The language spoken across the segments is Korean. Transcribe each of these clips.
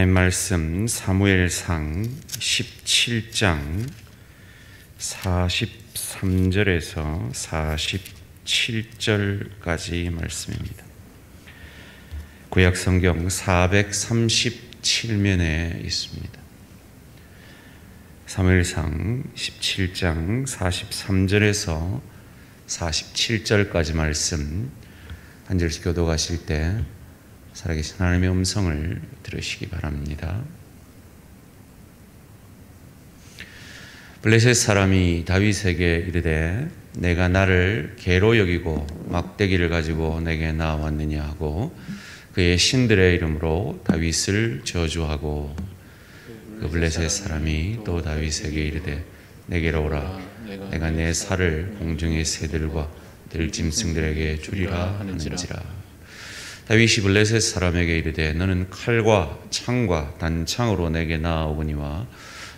하나님 말씀 사무엘상 17장 43절에서 47절까지 말씀입니다. 구약 성경 437면에 있습니다. 사무엘상 17장 43절에서 47절까지 말씀 한 절씩 교독하실 때 살아계신 하나님의 음성을 들으시기 바랍니다. 블레셋 사람이 다윗에게 이르되 내가 나를 개로 여기고 막대기를 가지고 내게 나왔느냐 하고 그의 신들의 이름으로 다윗을 저주하고 그 블레셋 사람이 또 다윗에게 이르되 내게로 오라 내가 내 살을 공중의 새들과 들짐승들에게 주리라 하는지라. 다윗이 블레셋 사람에게 이르되 너는 칼과 창과 단창으로 내게 나아오거니와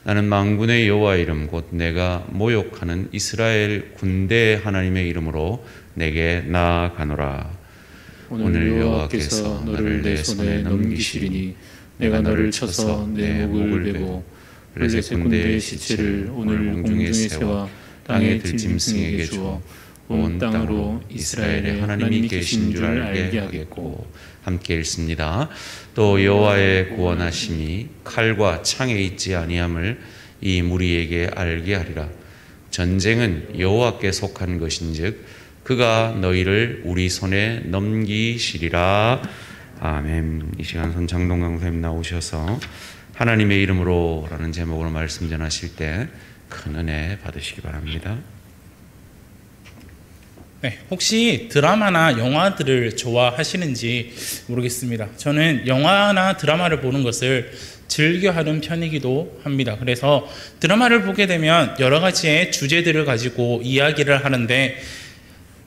나는 만군의 여호와 이름 곧 내가 모욕하는 이스라엘 군대 하나님의 이름으로 내게 나아가노라. 오늘 여호와께서 너를 내 손에 넘기시리니 내가 너를 쳐서 내 목을 베고 블레셋 군대의 시체를 오늘 공중의 새와 땅의 들짐승에게 주어 온 땅으로 이스라엘의 하나님이 계신 줄 알게 하겠고. 함께 읽습니다. 또 여호와의 구원하심이 칼과 창에 있지 아니함을 이 무리에게 알게 하리라. 전쟁은 여호와께 속한 것인즉 그가 너희를 우리 손에 넘기시리라. 아멘. 이 시간 손창동 강사님 나오셔서 하나님의 이름으로 라는 제목으로 말씀 전하실 때 큰 은혜 받으시기 바랍니다. 네, 혹시 드라마나 영화들을 좋아하시는지 모르겠습니다. 저는 영화나 드라마를 보는 것을 즐겨하는 편이기도 합니다. 그래서 드라마를 보게 되면 여러 가지의 주제들을 가지고 이야기를 하는데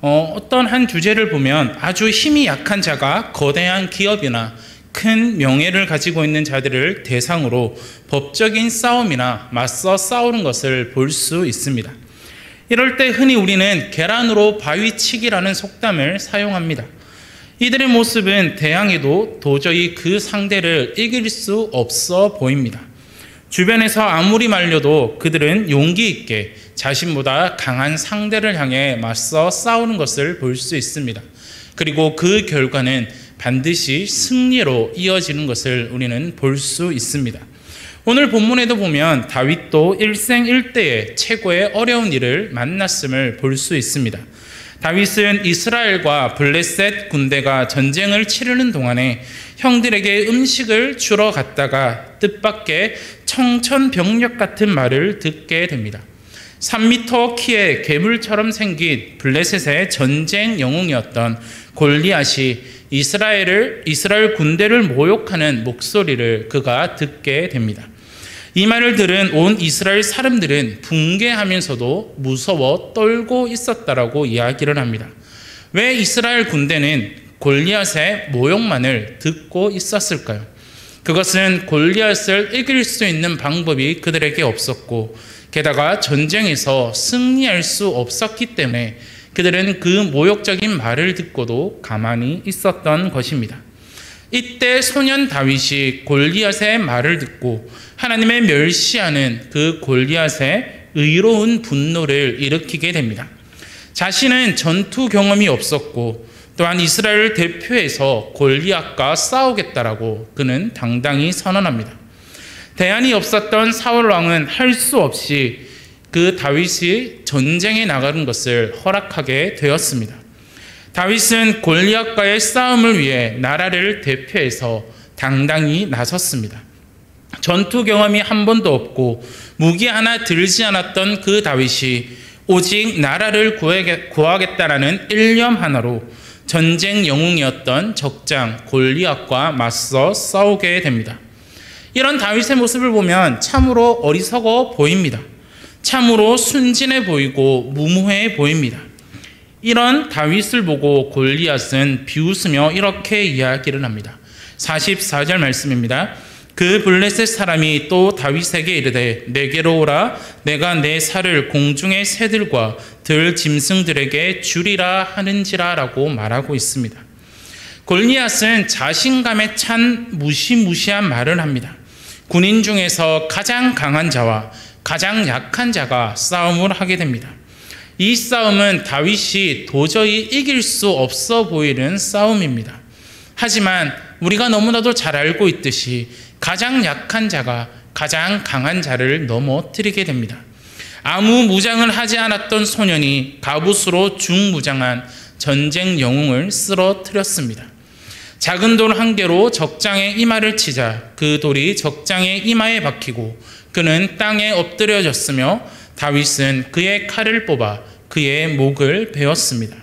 어떤 한 주제를 보면 아주 힘이 약한 자가 거대한 기업이나 큰 명예를 가지고 있는 자들을 대상으로 법적인 싸움이나 맞서 싸우는 것을 볼 수 있습니다. 이럴 때 흔히 우리는 계란으로 바위치기라는 속담을 사용합니다. 이들의 모습은 대항해도 도저히 그 상대를 이길 수 없어 보입니다. 주변에서 아무리 말려도 그들은 용기 있게 자신보다 강한 상대를 향해 맞서 싸우는 것을 볼 수 있습니다. 그리고 그 결과는 반드시 승리로 이어지는 것을 우리는 볼 수 있습니다. 오늘 본문에도 보면 다윗도 일생일대의 최고의 어려운 일을 만났음을 볼 수 있습니다. 다윗은 이스라엘과 블레셋 군대가 전쟁을 치르는 동안에 형들에게 음식을 주러 갔다가 뜻밖의 청천벽력 같은 말을 듣게 됩니다. 3m 키의 괴물처럼 생긴 블레셋의 전쟁 영웅이었던 골리앗이 이스라엘 군대를 모욕하는 목소리를 그가 듣게 됩니다. 이 말을 들은 온 이스라엘 사람들은 붕괴하면서도 무서워 떨고 있었다라고 이야기를 합니다. 왜 이스라엘 군대는 골리앗의 모욕만을 듣고 있었을까요? 그것은 골리앗을 이길 수 있는 방법이 그들에게 없었고 게다가 전쟁에서 승리할 수 없었기 때문에 그들은 그 모욕적인 말을 듣고도 가만히 있었던 것입니다. 이때 소년 다윗이 골리앗의 말을 듣고 하나님의 멸시하는 그 골리앗의 의로운 분노를 일으키게 됩니다. 자신은 전투 경험이 없었고 또한 이스라엘을 대표해서 골리앗과 싸우겠다라고 그는 당당히 선언합니다. 대안이 없었던 사울 왕은 할 수 없이 그 다윗이 전쟁에 나가는 것을 허락하게 되었습니다. 다윗은 골리앗과의 싸움을 위해 나라를 대표해서 당당히 나섰습니다. 전투 경험이 한 번도 없고 무기 하나 들지 않았던 그 다윗이 오직 나라를 구하겠다라는 일념 하나로 전쟁 영웅이었던 적장 골리앗과 맞서 싸우게 됩니다. 이런 다윗의 모습을 보면 참으로 어리석어 보입니다. 참으로 순진해 보이고 무모해 보입니다. 이런 다윗을 보고 골리앗은 비웃으며 이렇게 이야기를 합니다. 44절 말씀입니다. 그 블레셋 사람이 또 다윗에게 이르되 내게로 오라 내가 내 살을 공중의 새들과 들 짐승들에게 주리라 하는지라 라고 말하고 있습니다. 골리앗은 자신감에 찬 무시무시한 말을 합니다. 군인 중에서 가장 강한 자와 가장 약한 자가 싸움을 하게 됩니다. 이 싸움은 다윗이 도저히 이길 수 없어 보이는 싸움입니다. 하지만 우리가 너무나도 잘 알고 있듯이 가장 약한 자가 가장 강한 자를 넘어뜨리게 됩니다. 아무 무장을 하지 않았던 소년이 갑옷으로 중무장한 전쟁 영웅을 쓰러뜨렸습니다. 작은 돌 한 개로 적장의 이마를 치자 그 돌이 적장의 이마에 박히고 그는 땅에 엎드려졌으며 다윗은 그의 칼을 뽑아 그의 목을 베었습니다.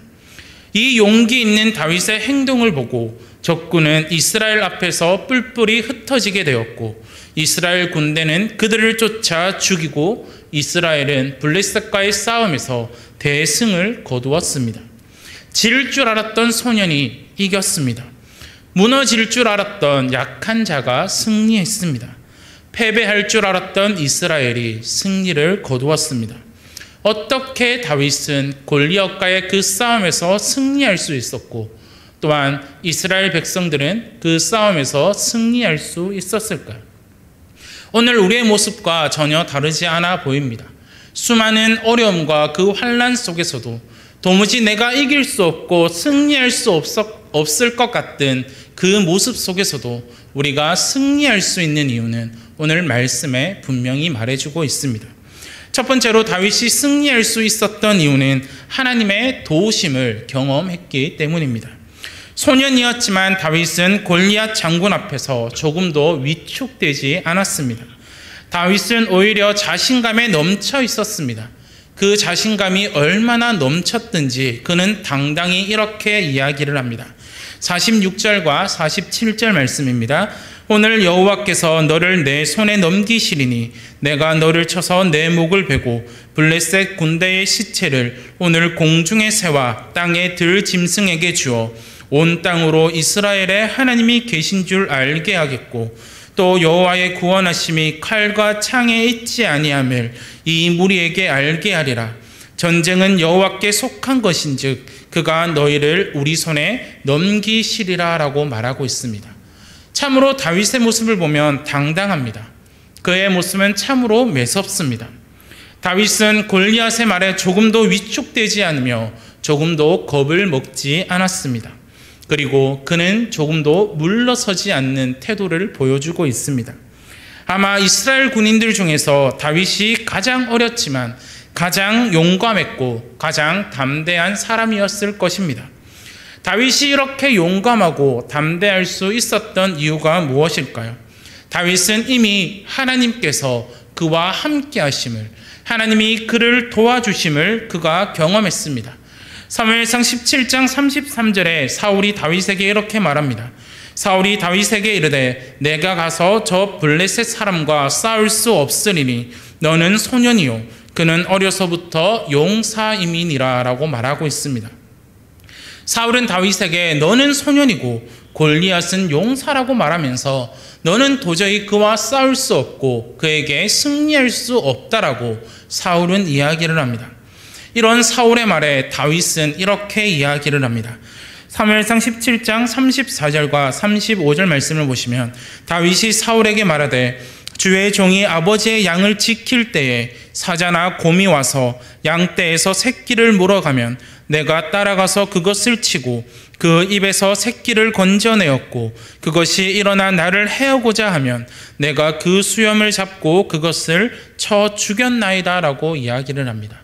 이 용기 있는 다윗의 행동을 보고 적군은 이스라엘 앞에서 뿔뿔이 흩어지게 되었고 이스라엘 군대는 그들을 쫓아 죽이고 이스라엘은 블레셋과의 싸움에서 대승을 거두었습니다. 질 줄 알았던 소년이 이겼습니다. 무너질 줄 알았던 약한 자가 승리했습니다. 패배할 줄 알았던 이스라엘이 승리를 거두었습니다. 어떻게 다윗은 골리앗과의 그 싸움에서 승리할 수 있었고 또한 이스라엘 백성들은 그 싸움에서 승리할 수 있었을까요? 오늘 우리의 모습과 전혀 다르지 않아 보입니다. 수많은 어려움과 그 환난 속에서도 도무지 내가 이길 수 없고 승리할 수 없을 것 같은 그 모습 속에서도 우리가 승리할 수 있는 이유는 오늘 말씀에 분명히 말해주고 있습니다. 첫 번째로 다윗이 승리할 수 있었던 이유는 하나님의 도우심을 경험했기 때문입니다. 소년이었지만 다윗은 골리앗 장군 앞에서 조금도 위축되지 않았습니다. 다윗은 오히려 자신감에 넘쳐 있었습니다. 그 자신감이 얼마나 넘쳤든지 그는 당당히 이렇게 이야기를 합니다. 46절과 47절 말씀입니다. 오늘 여호와께서 너를 내 손에 넘기시리니 내가 너를 쳐서 내 목을 베고 블레셋 군대의 시체를 오늘 공중의 새와 땅의 들 짐승에게 주어 온 땅으로 이스라엘의 하나님이 계신 줄 알게 하겠고 또 여호와의 구원하심이 칼과 창에 있지 아니함을 이 무리에게 알게 하리라. 전쟁은 여호와께 속한 것인즉 그가 너희를 우리 손에 넘기시리라 라고 말하고 있습니다. 참으로 다윗의 모습을 보면 당당합니다. 그의 모습은 참으로 매섭습니다. 다윗은 골리앗의 말에 조금도 위축되지 않으며 조금도 겁을 먹지 않았습니다. 그리고 그는 조금도 물러서지 않는 태도를 보여주고 있습니다. 아마 이스라엘 군인들 중에서 다윗이 가장 어렸지만 가장 용감했고 가장 담대한 사람이었을 것입니다. 다윗이 이렇게 용감하고 담대할 수 있었던 이유가 무엇일까요? 다윗은 이미 하나님께서 그와 함께 하심을, 하나님이 그를 도와주심을 그가 경험했습니다. 사무엘상 17장 33절에 사울이 다윗에게 이렇게 말합니다. 사울이 다윗에게 이르되 내가 가서 저 블레셋 사람과 싸울 수 없으리니 너는 소년이요 그는 어려서부터 용사임이니라 라고 말하고 있습니다. 사울은 다윗에게 너는 소년이고 골리앗은 용사라고 말하면서 너는 도저히 그와 싸울 수 없고 그에게 승리할 수 없다라고 사울은 이야기를 합니다. 이런 사울의 말에 다윗은 이렇게 이야기를 합니다. 사무엘상 17장 34절과 35절 말씀을 보시면 다윗이 사울에게 말하되 주의 종이 아버지의 양을 지킬 때에 사자나 곰이 와서 양떼에서 새끼를 물어가면 내가 따라가서 그것을 치고 그 입에서 새끼를 건져내었고 그것이 일어나 나를 해하고자 하면 내가 그 수염을 잡고 그것을 쳐 죽였나이다 라고 이야기를 합니다.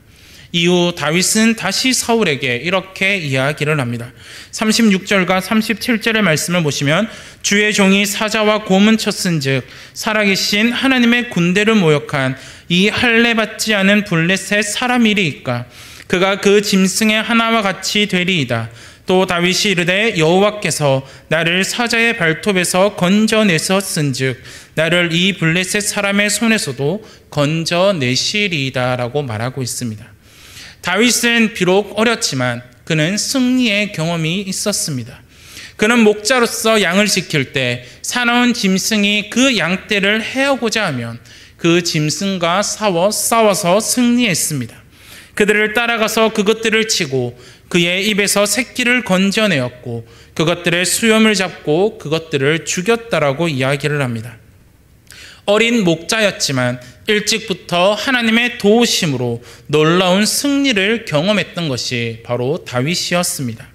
이후 다윗은 다시 사울에게 이렇게 이야기를 합니다. 36절과 37절의 말씀을 보시면 주의 종이 사자와 곰은 쳤은즉 살아계신 하나님의 군대를 모욕한 이 할례 받지 않은 블레셋 사람이리이까 그가 그 짐승의 하나와 같이 되리이다. 또 다윗이 이르되 여호와께서 나를 사자의 발톱에서 건져내셨은즉 나를 이 블레셋 사람의 손에서도 건져내시리이다 라고 말하고 있습니다. 다윗은 비록 어렸지만 그는 승리의 경험이 있었습니다. 그는 목자로서 양을 지킬 때 사나운 짐승이 그 양떼를 해하고자 하면 그 짐승과 싸워서 승리했습니다. 그들을 따라가서 그것들을 치고 그의 입에서 새끼를 건져내었고 그것들의 수염을 잡고 그것들을 죽였다라고 이야기를 합니다. 어린 목자였지만 일찍부터 하나님의 도우심으로 놀라운 승리를 경험했던 것이 바로 다윗이었습니다.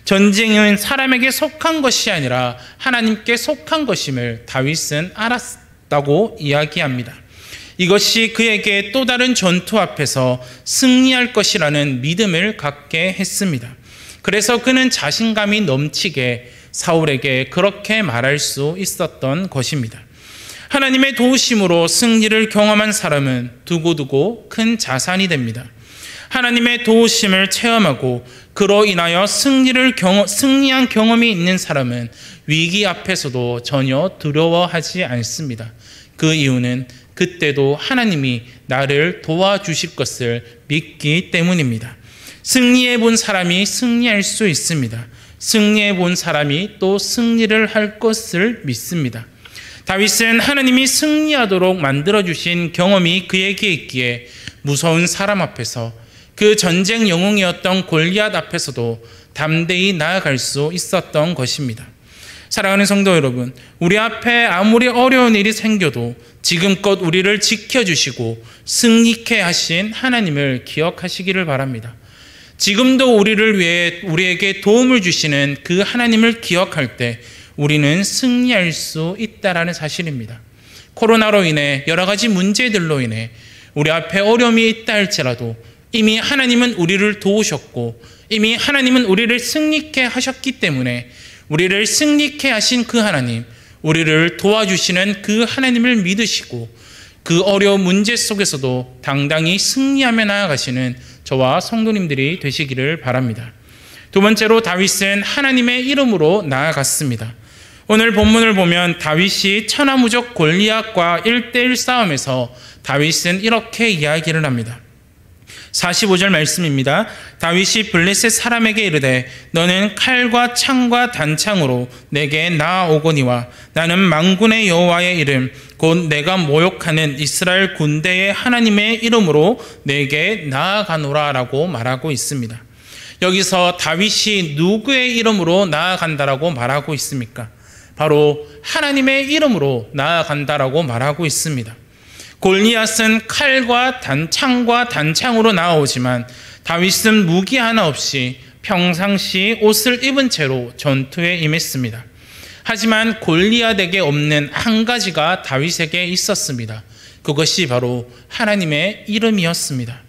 전쟁은 사람에게 속한 것이 아니라 하나님께 속한 것임을 다윗은 알았다고 이야기합니다. 이것이 그에게 또 다른 전투 앞에서 승리할 것이라는 믿음을 갖게 했습니다. 그래서 그는 자신감이 넘치게 사울에게 그렇게 말할 수 있었던 것입니다. 하나님의 도우심으로 승리를 경험한 사람은 두고두고 큰 자산이 됩니다. 하나님의 도우심을 체험하고 그로 인하여 승리한 경험이 있는 사람은 위기 앞에서도 전혀 두려워하지 않습니다. 그 이유는 그때도 하나님이 나를 도와주실 것을 믿기 때문입니다. 승리해 본 사람이 승리할 수 있습니다. 승리해 본 사람이 또 승리를 할 것을 믿습니다. 다윗은 하나님이 승리하도록 만들어주신 경험이 그에게 있기에 무서운 사람 앞에서 그 전쟁 영웅이었던 골리앗 앞에서도 담대히 나아갈 수 있었던 것입니다. 사랑하는 성도 여러분, 우리 앞에 아무리 어려운 일이 생겨도 지금껏 우리를 지켜주시고 승리케 하신 하나님을 기억하시기를 바랍니다. 지금도 우리를 위해 우리에게 도움을 주시는 그 하나님을 기억할 때 우리는 승리할 수 있다라는 사실입니다. 코로나로 인해 여러 가지 문제들로 인해 우리 앞에 어려움이 있다 할지라도 이미 하나님은 우리를 도우셨고 이미 하나님은 우리를 승리케 하셨기 때문에 우리를 승리케 하신 그 하나님, 우리를 도와주시는 그 하나님을 믿으시고 그 어려운 문제 속에서도 당당히 승리하며 나아가시는 저와 성도님들이 되시기를 바랍니다. 두 번째로 다윗은 하나님의 이름으로 나아갔습니다. 오늘 본문을 보면 다윗이 천하무적 골리앗과 1대1 싸움에서 다윗은 이렇게 이야기를 합니다. 45절 말씀입니다. 다윗이 블레셋 사람에게 이르되 너는 칼과 창과 단창으로 내게 나아오거니와 나는 만군의 여호와의 이름 곧 내가 모욕하는 이스라엘 군대의 하나님의 이름으로 내게 나아가노라 라고 말하고 있습니다. 여기서 다윗이 누구의 이름으로 나아간다라고 말하고 있습니까? 바로 하나님의 이름으로 나아간다라고 말하고 있습니다. 골리앗은 칼과 창과 단창으로 나아오지만 다윗은 무기 하나 없이 평상시 옷을 입은 채로 전투에 임했습니다. 하지만 골리앗에게 없는 한 가지가 다윗에게 있었습니다. 그것이 바로 하나님의 이름이었습니다.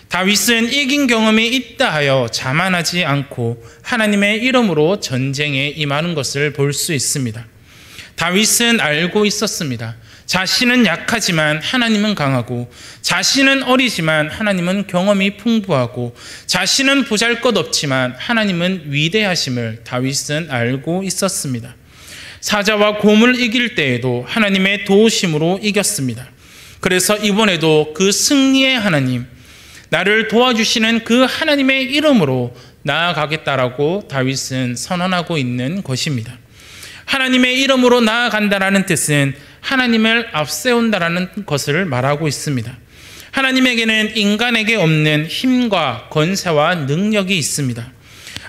다윗은 이긴 경험이 있다 하여 자만하지 않고 하나님의 이름으로 전쟁에 임하는 것을 볼 수 있습니다. 다윗은 알고 있었습니다. 자신은 약하지만 하나님은 강하고, 자신은 어리지만 하나님은 경험이 풍부하고, 자신은 보잘것없지만 하나님은 위대하심을 다윗은 알고 있었습니다. 사자와 곰을 이길 때에도 하나님의 도우심으로 이겼습니다. 그래서 이번에도 그 승리의 하나님, 나를 도와주시는 그 하나님의 이름으로 나아가겠다라고 다윗은 선언하고 있는 것입니다. 하나님의 이름으로 나아간다라는 뜻은 하나님을 앞세운다라는 것을 말하고 있습니다. 하나님에게는 인간에게 없는 힘과 권세와 능력이 있습니다.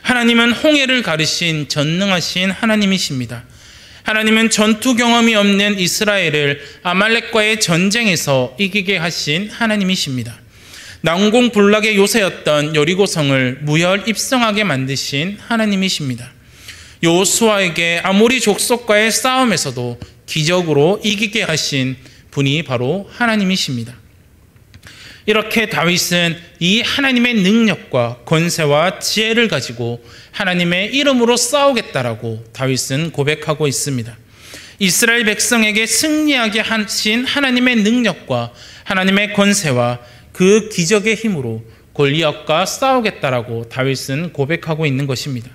하나님은 홍해를 가르신 전능하신 하나님이십니다. 하나님은 전투 경험이 없는 이스라엘을 아말렉과의 전쟁에서 이기게 하신 하나님이십니다. 난공불락의 요새였던 여리고성을 무혈 입성하게 만드신 하나님이십니다. 여호수아에게 아모리 족속과의 싸움에서도 기적으로 이기게 하신 분이 바로 하나님이십니다. 이렇게 다윗은 이 하나님의 능력과 권세와 지혜를 가지고 하나님의 이름으로 싸우겠다라고 다윗은 고백하고 있습니다. 이스라엘 백성에게 승리하게 하신 하나님의 능력과 하나님의 권세와 그 기적의 힘으로 골리앗과 싸우겠다라고 다윗은 고백하고 있는 것입니다.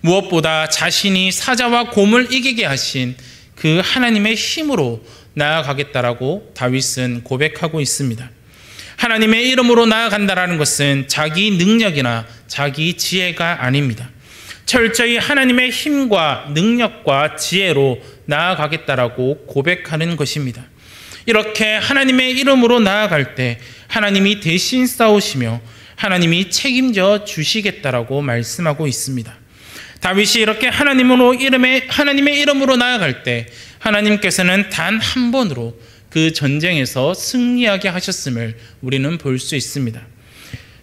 무엇보다 자신이 사자와 곰을 이기게 하신 그 하나님의 힘으로 나아가겠다라고 다윗은 고백하고 있습니다. 하나님의 이름으로 나아간다라는 것은 자기 능력이나 자기 지혜가 아닙니다. 철저히 하나님의 힘과 능력과 지혜로 나아가겠다라고 고백하는 것입니다. 이렇게 하나님의 이름으로 나아갈 때 하나님이 대신 싸우시며 하나님이 책임져 주시겠다라고 말씀하고 있습니다. 다윗이 이렇게 하나님의 이름으로 나아갈 때 하나님께서는 단 한 번으로 그 전쟁에서 승리하게 하셨음을 우리는 볼 수 있습니다.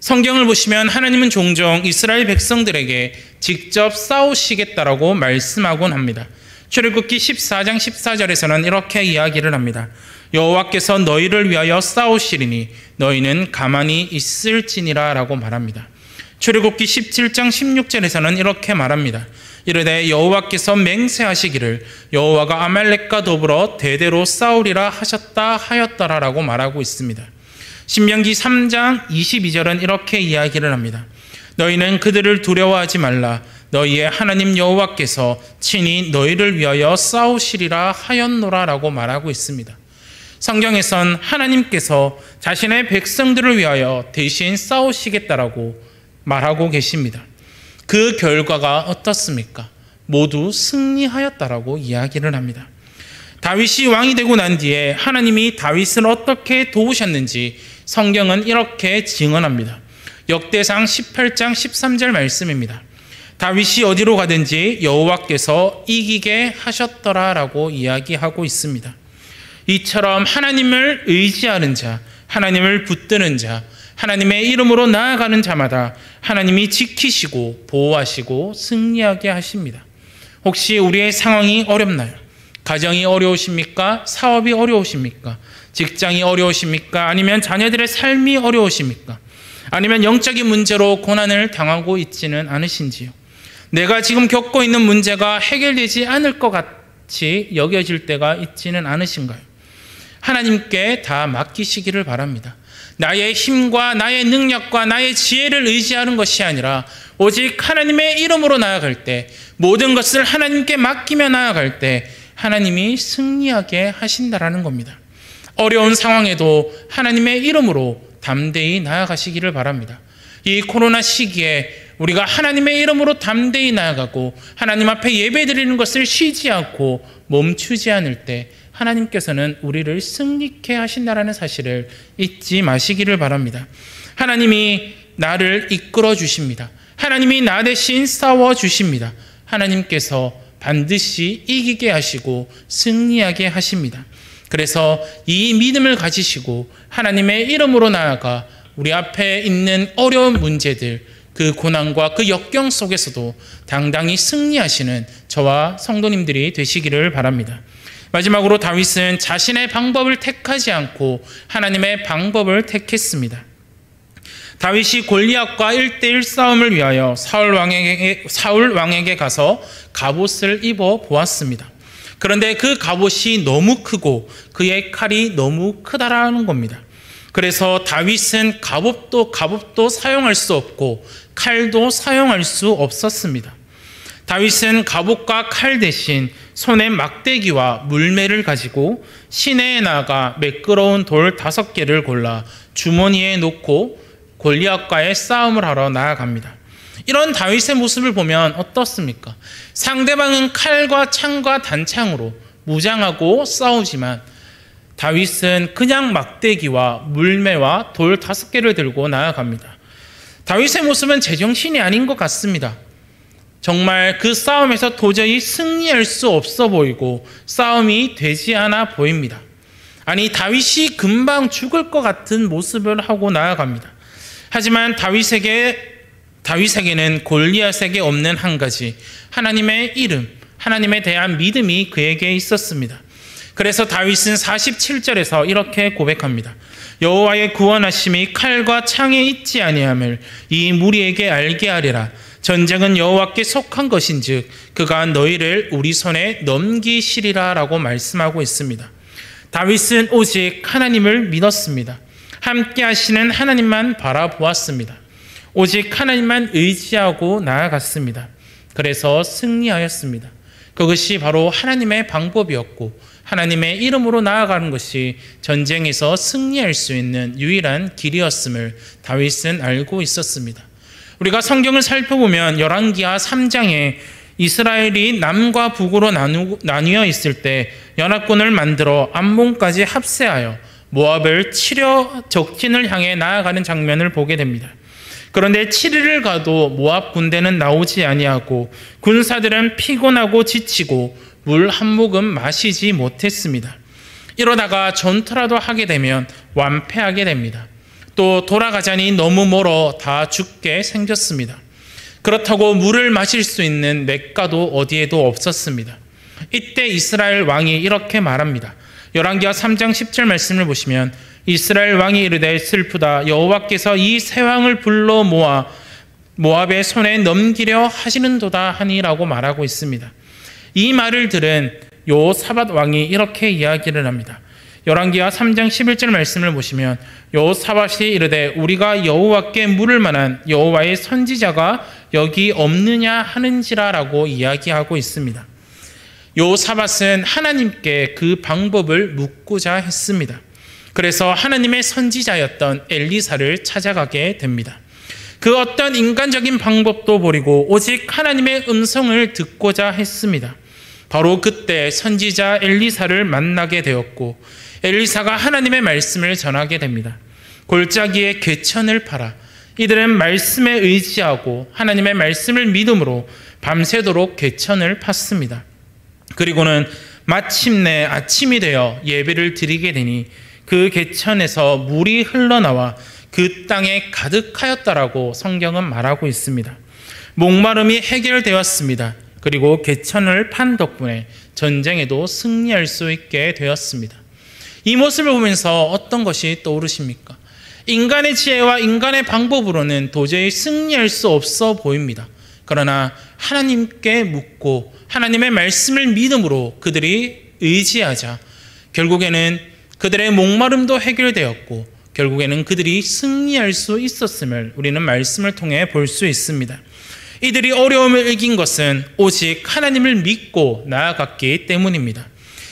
성경을 보시면 하나님은 종종 이스라엘 백성들에게 직접 싸우시겠다라고 말씀하곤 합니다. 출애굽기 14장 14절에서는 이렇게 이야기를 합니다. 여호와께서 너희를 위하여 싸우시리니 너희는 가만히 있을지니라 라고 말합니다. 출애굽기 17장 16절에서는 이렇게 말합니다. 이르되 여호와께서 맹세하시기를 여호와가 아말렉과 더불어 대대로 싸우리라 하셨다 하였더라 라고 말하고 있습니다. 신명기 3장 22절은 이렇게 이야기를 합니다. 너희는 그들을 두려워하지 말라. 너희의 하나님 여호와께서 친히 너희를 위하여 싸우시리라 하였노라 라고 말하고 있습니다. 성경에선 하나님께서 자신의 백성들을 위하여 대신 싸우시겠다라고 말하고 계십니다. 그 결과가 어떻습니까? 모두 승리하였다라고 이야기를 합니다. 다윗이 왕이 되고 난 뒤에 하나님이 다윗을 어떻게 도우셨는지 성경은 이렇게 증언합니다. 역대상 18장 13절 말씀입니다. 다윗이 어디로 가든지 여호와께서 이기게 하셨더라라고 이야기하고 있습니다. 이처럼 하나님을 의지하는 자, 하나님을 붙드는 자, 하나님의 이름으로 나아가는 자마다 하나님이 지키시고 보호하시고 승리하게 하십니다. 혹시 우리의 상황이 어렵나요? 가정이 어려우십니까? 사업이 어려우십니까? 직장이 어려우십니까? 아니면 자녀들의 삶이 어려우십니까? 아니면 영적인 문제로 고난을 당하고 있지는 않으신지요? 내가 지금 겪고 있는 문제가 해결되지 않을 것 같이 여겨질 때가 있지는 않으신가요? 하나님께 다 맡기시기를 바랍니다. 나의 힘과 나의 능력과 나의 지혜를 의지하는 것이 아니라 오직 하나님의 이름으로 나아갈 때, 모든 것을 하나님께 맡기며 나아갈 때 하나님이 승리하게 하신다라는 겁니다. 어려운 상황에도 하나님의 이름으로 담대히 나아가시기를 바랍니다. 이 코로나 시기에 우리가 하나님의 이름으로 담대히 나아가고 하나님 앞에 예배드리는 것을 쉬지 않고 멈추지 않을 때 하나님께서는 우리를 승리케 하신다라는 사실을 잊지 마시기를 바랍니다. 하나님이 나를 이끌어 주십니다. 하나님이 나 대신 싸워 주십니다. 하나님께서 반드시 이기게 하시고 승리하게 하십니다. 그래서 이 믿음을 가지시고 하나님의 이름으로 나아가 우리 앞에 있는 어려운 문제들, 그 고난과 그 역경 속에서도 당당히 승리하시는 저와 성도님들이 되시기를 바랍니다. 마지막으로 다윗은 자신의 방법을 택하지 않고 하나님의 방법을 택했습니다. 다윗이 골리앗과 1대1 싸움을 위하여 사울 왕에게 가서 갑옷을 입어 보았습니다. 그런데 그 갑옷이 너무 크고 그의 칼이 너무 크다라는 겁니다. 그래서 다윗은 갑옷도 사용할 수 없고 칼도 사용할 수 없었습니다. 다윗은 갑옷과 칼 대신 손에 막대기와 물매를 가지고 시내에 나가 매끄러운 돌 5개를 골라 주머니에 놓고 골리앗과의 싸움을 하러 나아갑니다. 이런 다윗의 모습을 보면 어떻습니까? 상대방은 칼과 창과 단창으로 무장하고 싸우지만 다윗은 그냥 막대기와 물매와 돌 5개를 들고 나아갑니다. 다윗의 모습은 제정신이 아닌 것 같습니다. 정말 그 싸움에서 도저히 승리할 수 없어 보이고 싸움이 되지 않아 보입니다. 아니, 다윗이 금방 죽을 것 같은 모습을 하고 나아갑니다. 하지만 다윗에게는 골리앗에게 없는 한 가지, 하나님의 이름, 하나님에 대한 믿음이 그에게 있었습니다. 그래서 다윗은 47절에서 이렇게 고백합니다. 여호와의 구원하심이 칼과 창에 있지 아니함을 이 무리에게 알게 하리라. 전쟁은 여호와께 속한 것인즉 그가 너희를 우리 손에 넘기시리라 라고 말씀하고 있습니다. 다윗은 오직 하나님을 믿었습니다. 함께 하시는 하나님만 바라보았습니다. 오직 하나님만 의지하고 나아갔습니다. 그래서 승리하였습니다. 그것이 바로 하나님의 방법이었고 하나님의 이름으로 나아가는 것이 전쟁에서 승리할 수 있는 유일한 길이었음을 다윗은 알고 있었습니다. 우리가 성경을 살펴보면 열왕기하 3장에 이스라엘이 남과 북으로 나뉘어 있을 때 연합군을 만들어 암몬까지 합세하여 모압을 치려 적진을 향해 나아가는 장면을 보게 됩니다. 그런데 7일을 가도 모압 군대는 나오지 아니하고 군사들은 피곤하고 지치고 물 한 모금 마시지 못했습니다. 이러다가 전투라도 하게 되면 완패하게 됩니다. 또 돌아가자니 너무 멀어 다 죽게 생겼습니다. 그렇다고 물을 마실 수 있는 냇가도 어디에도 없었습니다. 이때 이스라엘 왕이 이렇게 말합니다. 열왕기하 3장 10절 말씀을 보시면 이스라엘 왕이 이르되 슬프다 여호와께서 이 세 왕을 불러 모아 모압의 손에 넘기려 하시는도다 하니라고 말하고 있습니다. 이 말을 들은 여호사밧 왕이 이렇게 이야기를 합니다. 열왕기하 3장 11절 말씀을 보시면 여호사밧이 이르되 우리가 여호와께 물을 만한 여호와의 선지자가 여기 없느냐 하는지라라고 이야기하고 있습니다. 여호사밧은 하나님께 그 방법을 묻고자 했습니다. 그래서 하나님의 선지자였던 엘리사를 찾아가게 됩니다. 그 어떤 인간적인 방법도 버리고 오직 하나님의 음성을 듣고자 했습니다. 바로 그때 선지자 엘리사를 만나게 되었고 엘리사가 하나님의 말씀을 전하게 됩니다. 골짜기에 궤천을 팔아 이들은 말씀에 의지하고 하나님의 말씀을 믿음으로 밤새도록 궤천을 팠습니다. 그리고는 마침내 아침이 되어 예배를 드리게 되니 그 궤천에서 물이 흘러나와 그 땅에 가득하였다라고 성경은 말하고 있습니다. 목마름이 해결되었습니다. 그리고 궤천을 판 덕분에 전쟁에도 승리할 수 있게 되었습니다. 이 모습을 보면서 어떤 것이 떠오르십니까? 인간의 지혜와 인간의 방법으로는 도저히 승리할 수 없어 보입니다. 그러나 하나님께 묻고 하나님의 말씀을 믿음으로 그들이 의지하자 결국에는 그들의 목마름도 해결되었고 결국에는 그들이 승리할 수 있었음을 우리는 말씀을 통해 볼 수 있습니다. 이들이 어려움을 이긴 것은 오직 하나님을 믿고 나아갔기 때문입니다.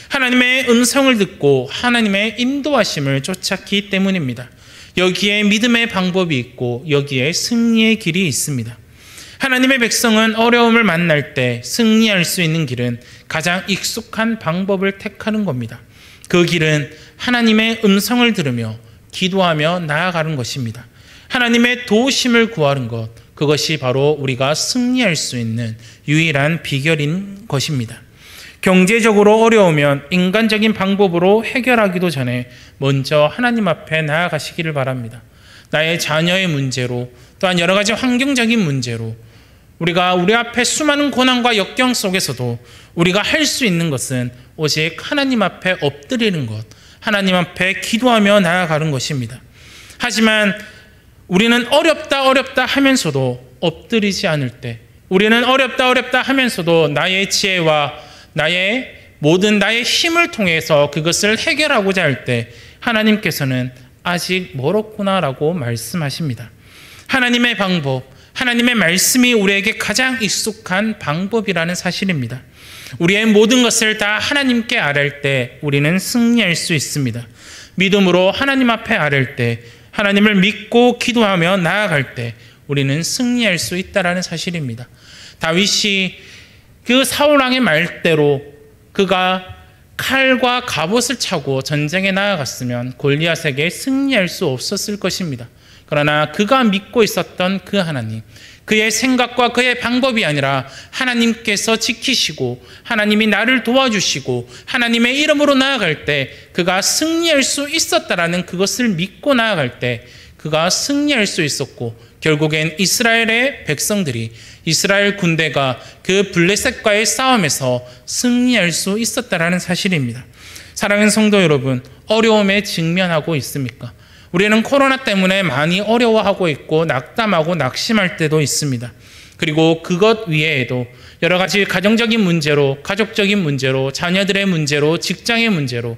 하나님의 음성을 듣고 하나님의 인도하심을 쫓았기 때문입니다. 여기에 믿음의 방법이 있고 여기에 승리의 길이 있습니다. 하나님의 백성은 어려움을 만날 때 승리할 수 있는 길은 가장 익숙한 방법을 택하는 겁니다. 그 길은 하나님의 음성을 들으며 기도하며 나아가는 것입니다. 하나님의 도우심을 구하는 것, 그것이 바로 우리가 승리할 수 있는 유일한 비결인 것입니다. 경제적으로 어려우면 인간적인 방법으로 해결하기도 전에 먼저 하나님 앞에 나아가시기를 바랍니다. 나의 자녀의 문제로 또한 여러 가지 환경적인 문제로 우리가 우리 앞에 수많은 고난과 역경 속에서도 우리가 할 수 있는 것은 오직 하나님 앞에 엎드리는 것, 하나님 앞에 기도하며 나아가는 것입니다. 하지만 우리는 어렵다 하면서도 엎드리지 않을 때, 우리는 어렵다 하면서도 나의 지혜와 나의 힘을 통해서 그것을 해결하고자 할 때 하나님께서는 아직 멀었구나라고 말씀하십니다. 하나님의 방법, 하나님의 말씀이 우리에게 가장 익숙한 방법이라는 사실입니다. 우리의 모든 것을 다 하나님께 아뢰을 때 우리는 승리할 수 있습니다. 믿음으로 하나님 앞에 아뢰을 때, 하나님을 믿고 기도하며 나아갈 때 우리는 승리할 수 있다는 사실입니다. 다윗이 그 사울왕의 말대로 그가 칼과 갑옷을 차고 전쟁에 나아갔으면 골리앗에게 승리할 수 없었을 것입니다. 그러나 그가 믿고 있었던 그 하나님, 그의 생각과 그의 방법이 아니라 하나님께서 지키시고 하나님이 나를 도와주시고 하나님의 이름으로 나아갈 때 그가 승리할 수 있었다라는 그것을 믿고 나아갈 때 그가 승리할 수 있었고 결국엔 이스라엘의 백성들이 이스라엘 군대가 그 블레셋과의 싸움에서 승리할 수 있었다라는 사실입니다. 사랑하는 성도 여러분, 어려움에 직면하고 있습니까? 우리는 코로나 때문에 많이 어려워하고 있고 낙담하고 낙심할 때도 있습니다. 그리고 그것 외에도 여러 가지 가정적인 문제로, 가족적인 문제로, 자녀들의 문제로, 직장의 문제로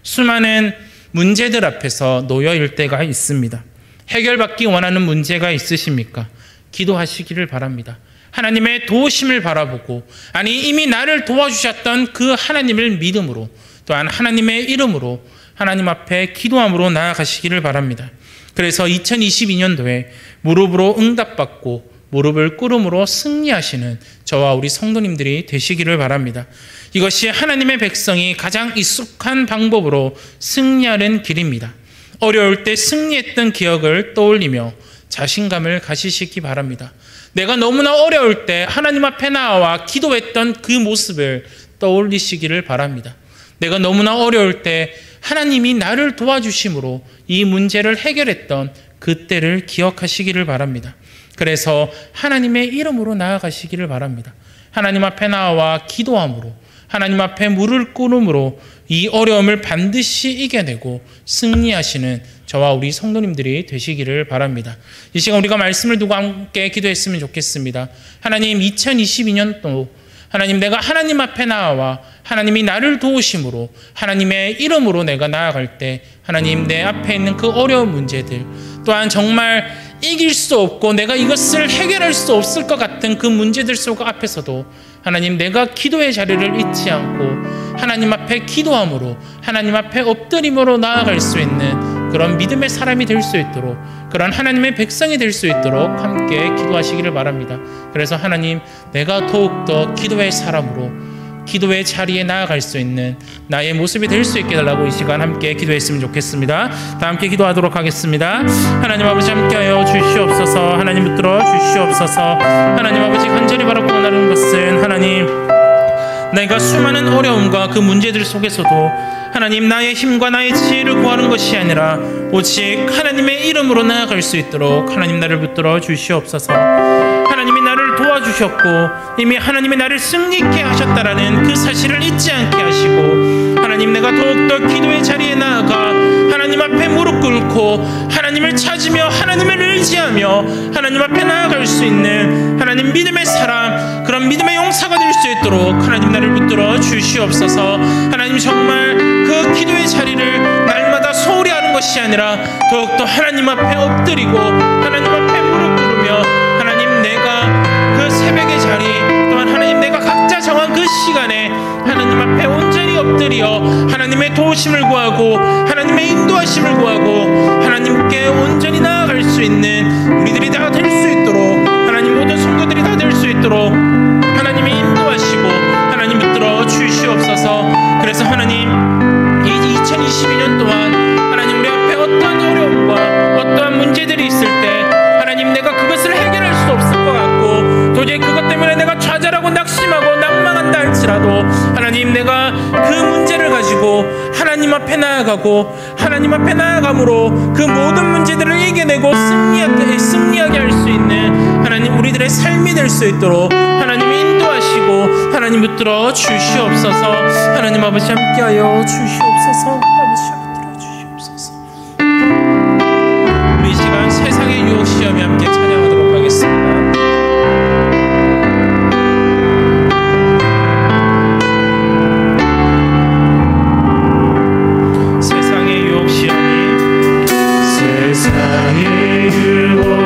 수많은 문제들 앞에서 놓여일 때가 있습니다. 해결받기 원하는 문제가 있으십니까? 기도하시기를 바랍니다. 하나님의 도우심을 바라보고 이미 나를 도와주셨던 그 하나님을 믿음으로 또한 하나님의 이름으로 하나님 앞에 기도함으로 나아가시기를 바랍니다. 그래서 2022년도에 무릎으로 응답받고 무릎을 꿇음으로 승리하시는 저와 우리 성도님들이 되시기를 바랍니다. 이것이 하나님의 백성이 가장 익숙한 방법으로 승리하는 길입니다. 어려울 때 승리했던 기억을 떠올리며 자신감을 가지시기 바랍니다. 내가 너무나 어려울 때 하나님 앞에 나와 기도했던 그 모습을 떠올리시기를 바랍니다. 내가 너무나 어려울 때 하나님이 나를 도와주심으로 이 문제를 해결했던 그때를 기억하시기를 바랍니다. 그래서 하나님의 이름으로 나아가시기를 바랍니다. 하나님 앞에 나와 기도함으로, 하나님 앞에 무릎을 꿇음으로 이 어려움을 반드시 이겨내고 승리하시는 저와 우리 성도님들이 되시기를 바랍니다. 이 시간 우리가 말씀을 두고 함께 기도했으면 좋겠습니다. 하나님, 2022년도 하나님, 내가 하나님 앞에 나와 하나님이 나를 도우심으로 하나님의 이름으로 내가 나아갈 때 하나님, 내 앞에 있는 그 어려운 문제들, 또한 정말 이길 수 없고 내가 이것을 해결할 수 없을 것 같은 그 문제들 속 앞에서도 하나님, 내가 기도의 자리를 잊지 않고 하나님 앞에 기도함으로, 하나님 앞에 엎드림으로 나아갈 수 있는 그런 믿음의 사람이 될 수 있도록, 그런 하나님의 백성이 될 수 있도록 함께 기도하시기를 바랍니다. 그래서 하나님, 내가 더욱더 기도의 사람으로 기도의 자리에 나아갈 수 있는 나의 모습이 될 수 있게 해달라고 이 시간 함께 기도했으면 좋겠습니다. 다 함께 기도하도록 하겠습니다. 하나님 아버지, 함께하여 주시옵소서. 하나님 붙들어 주시옵소서. 하나님 아버지, 간절히 바라고 원하는 것은 하나님, 내가 수많은 어려움과 그 문제들 속에서도 하나님, 나의 힘과 나의 지혜를 구하는 것이 아니라 오직 하나님의 이름으로 나아갈 수 있도록 하나님 나를 붙들어 주시옵소서. 하나님이 나를 도와주셨고 이미 하나님이 나를 승리케 하셨다라는 그 사실을 잊지 않게 하시고, 하나님, 내가 더욱더 기도의 자리에 나아가 하나님 앞에 무릎 꿇고 하나님을 찾으며 하나님을 의지하며 하나님 앞에 나아갈 수 있는 하나님 믿음의 사람, 그런 믿음의 용사가 될 수 있도록 하나님 나를 붙들어 주시옵소서. 하나님, 정말 그 기도의 자리를 날마다 소홀히 하는 것이 아니라 더욱더 하나님 앞에 엎드리고 하나님 앞에 무릎 꿇으며 하나님, 내가 그 새벽의 자리, 또한 하나님, 내가 각자 정한 그 시간에 하나님 앞에 온전히 엎드려 하나님의 도우심을 구하고 하나님의 인도하심을 구하고 하나님께 온전히 나아갈 수 있는 우리들이 다 될 수 있도록, 하나님 모든 성도들이 다 될 수 있도록 하나님이 인도하시고 하나님 붙들어 주시옵소서. 그래서 하나님, 이 2022년 동안 하나님, 우리 앞에 어떠한 어려움과 어떠한 문제들이 있을 때 하나님, 내가 그것을 해결할 수 없을 것 같고 도저히 그것 때문에 내가 좌절하고 낙심하고 낭망한다 할지라도 하나님, 내가 그 문제를 가지고 하나님 앞에 나아가고 하나님 앞에 나아감으로 그 모든 문제들을 이겨내고 승리하게 할 수 있는 하나님, 우리들의 삶이 될 수 있도록 하나님이 인도하시고 하나님 붙들어 주시옵소서. 하나님 아버지, 함께하여 주시옵소서. 아버지, 붙들어 주시옵소서. 우리 이 시간 세상의 유혹 시험에 함께 찬양하도록 하겠습니다.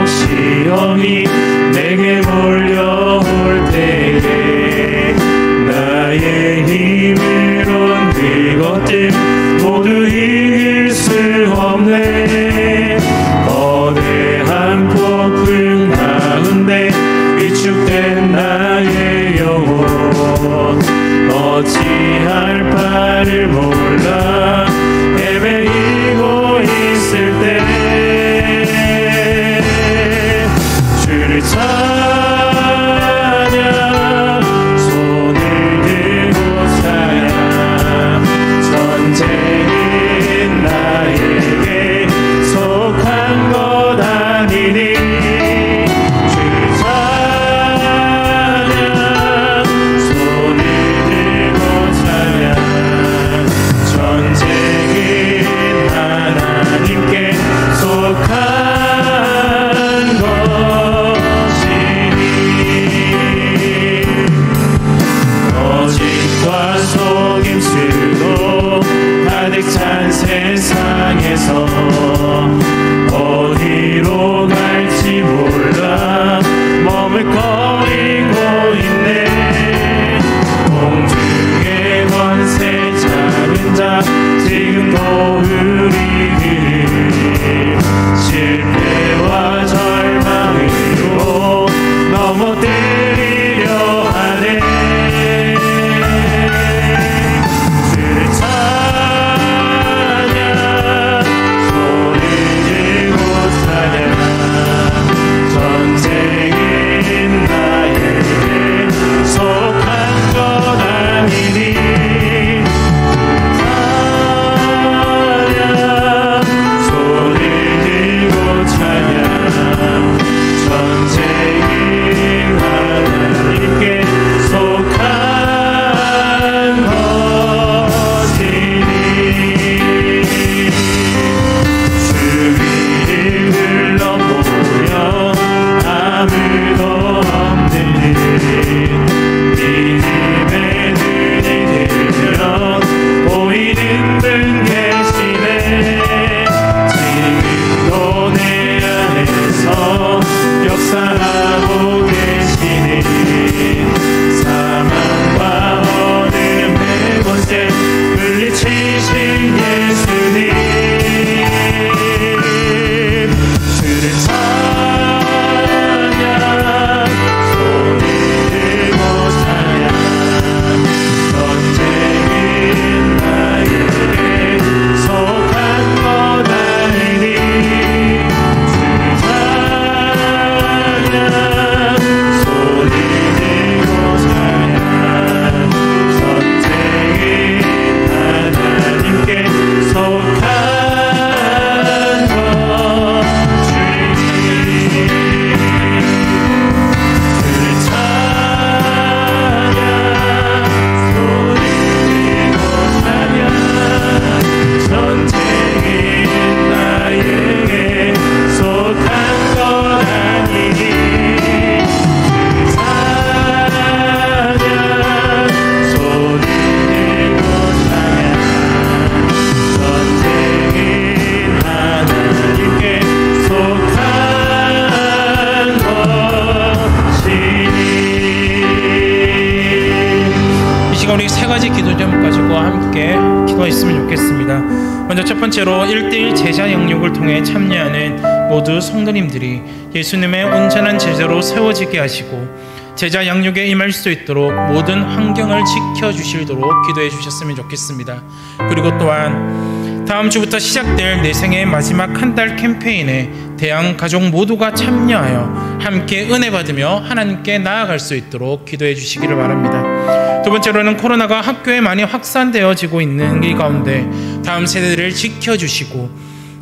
시험이 내게 몰려올 때에 나의 힘으론 그것들 모두 이길 수 없네. 거대한 폭풍 가운데 위축된 나의 영혼, 어찌할 바를 몰라 헤매이고 있을 때 하고 계시니 사망과 어둠 백곳에 물리치신 예수님 주를 찬양 소리 들고 찬양 전쟁인 나에게 속한 것 아니니 주를 찬양 소리 들고 찬양 전쟁인 하나님께 속한 것 주님 주를 찬양 소리 들고 찬양 전쟁인 나에게 속한 것 아니니 주를 찬양 소리 들고 찬양 전쟁인 하나님께 속한 것이니 이 시간 우리 세 가지 기도 제목 가지고 함께 기도했으면 좋겠습니다. 먼저 첫 번째로 1:1 제자 영육을 통해 참여하는 모두 성도님들이 예수님의 온전한 제자로 세워지게 하시고 제자 양육에 임할 수 있도록 모든 환경을 지켜주시도록 기도해 주셨으면 좋겠습니다. 그리고 또한 다음 주부터 시작될 내 생의 마지막 한 달 캠페인에 대한 가족 모두가 참여하여 함께 은혜 받으며 하나님께 나아갈 수 있도록 기도해 주시기를 바랍니다. 두 번째로는 코로나가 학교에 많이 확산되어지고 있는 이 가운데 다음 세대들을 지켜주시고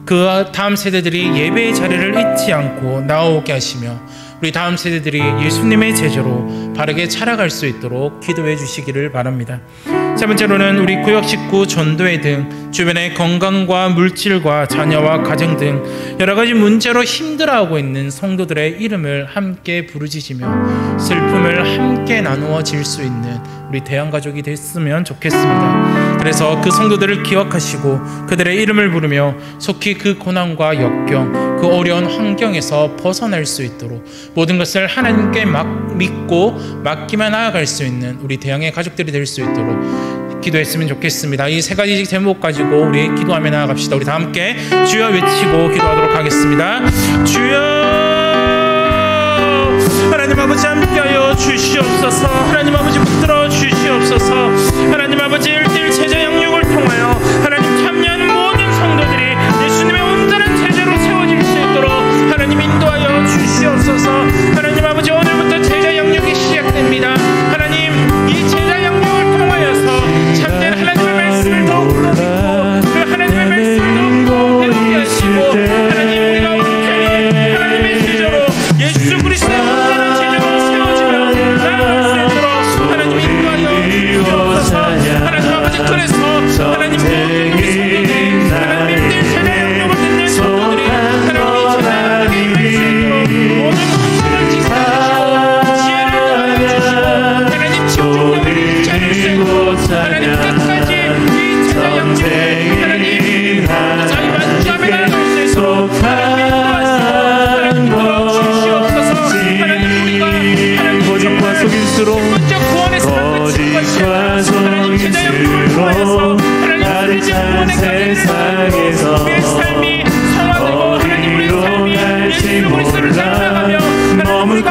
그 다음 세대들이 예배의 자리를 잊지 않고 나오게 하시며 우리 다음 세대들이 예수님의 제자로 바르게 자라갈 수 있도록 기도해 주시기를 바랍니다. 세 번째로는 우리 구역 식구, 전도회 등 주변의 건강과 물질과 자녀와 가정 등 여러 가지 문제로 힘들어하고 있는 성도들의 이름을 함께 부르짖으며 슬픔을 함께 나누어질 수 있는 우리 대한가족이 됐으면 좋겠습니다. 그래서 그 성도들을 기억하시고 그들의 이름을 부르며 속히 그 고난과 역경, 그 어려운 환경에서 벗어날 수 있도록 모든 것을 하나님께 믿고 맡기며 나아갈 수 있는 우리 대형의 가족들이 될 수 있도록 기도했으면 좋겠습니다. 이 세 가지 제목 가지고 우리 기도하며 나아갑시다. 우리 다 함께 주여 외치고 기도하도록 하겠습니다. 주여, 하나님 아버지 함께하여 주시옵소서. 하나님 아버지 붙들어 주시옵소서. 하나님 아버지 1:1 제자 양육을 통하여 하나님 참여하는 모든 성도들이 예수님의 온전한 제자로 세워질 수 있도록 하나님 인도하여 주시옵소서. 하나님 아버지 오늘부터 제자 양육이 시작됩니다. 하나님 이 제자 양육을 통하여서 참된 하나님의 말씀을 더욱더 믿고 그 하나님의 말씀을 더욱더 배우게 하시고 하나님 우리가 온전히 하나님의 제자로 예수 그리스도의 온전한 제자로 세워지며 나아갈 수 있도록 하나님 인도하여 주시옵소서. 하나님 아버지 그래서 하나님 모든 우리 성도들이 하나님의 제자 양육을 듣는 성도들이 하나님 이 제자 양육에 임할 수 있도록 모든 환경을 지켜주시고 지혜를 더하여주시고 하나님 집중력을 붙잡을 수 있고 하나님 끝까지 이 제자 양육을 하나님 자기 만족함에 나아갈 수 있도록 하나님 인도하시고 주시옵소서. 하나님 우리가 하나님 거짓과 속일수록 먼저 구원의 사랑을 거짓과 하나님 제자 양육을 통하여서 하나님 우리의 구원의 세상에서 우리의 삶이 성화되고 하나님 우리의 삶이 예수 그리스도를 닮아가며 하나님 우리가